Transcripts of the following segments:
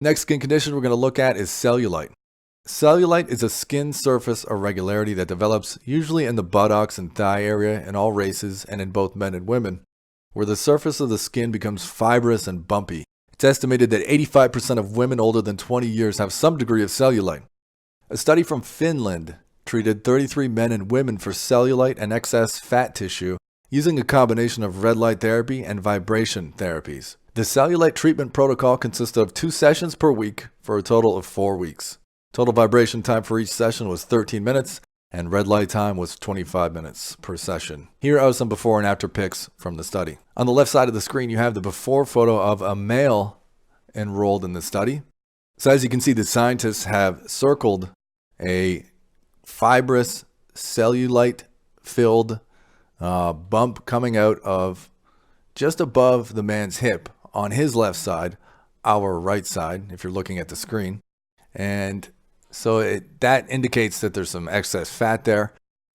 Next skin condition we're going to look at is cellulite. Cellulite is a skin surface irregularity that develops usually in the buttocks and thigh area in all races and in both men and women, where the surface of the skin becomes fibrous and bumpy. It's estimated that 85% of women older than 20 years have some degree of cellulite. A study from Finland treated 33 men and women for cellulite and excess fat tissue using a combination of red light therapy and vibration therapies. The cellulite treatment protocol consisted of 2 sessions per week for a total of 4 weeks. Total vibration time for each session was 13 minutes, and red light time was 25 minutes per session. Here are some before and after pics from the study. On the left side of the screen, you have the before photo of a male enrolled in the study. So as you can see, the scientists have circled a fibrous cellulite-filled bump coming out of just above the man's hip on his left side, our right side, if you're looking at the screen. And so that indicates that there's some excess fat there.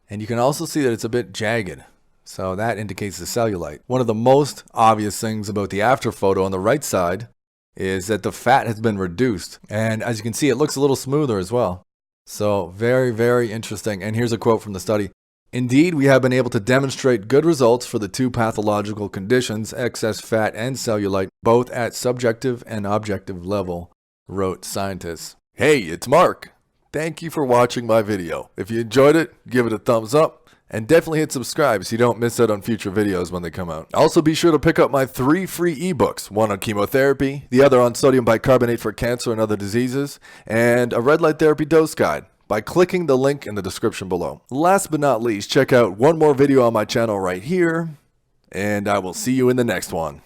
And you can also see that it's a bit jagged. So that indicates the cellulite. One of the most obvious things about the after photo on the right side is that the fat has been reduced. And as you can see, it looks a little smoother as well. So very, very interesting. And here's a quote from the study. Indeed, we have been able to demonstrate good results for the 2 pathological conditions, excess fat and cellulite, both at subjective and objective level, wrote scientists. Hey, it's Mark. Thank you for watching my video. If you enjoyed it, give it a thumbs up and definitely hit subscribe so you don't miss out on future videos when they come out. Also, be sure to pick up my 3 free ebooks, one on chemotherapy, the other on sodium bicarbonate for cancer and other diseases, and a red light therapy dose guide by clicking the link in the description below. Last but not least, check out one more video on my channel right here, and I will see you in the next one.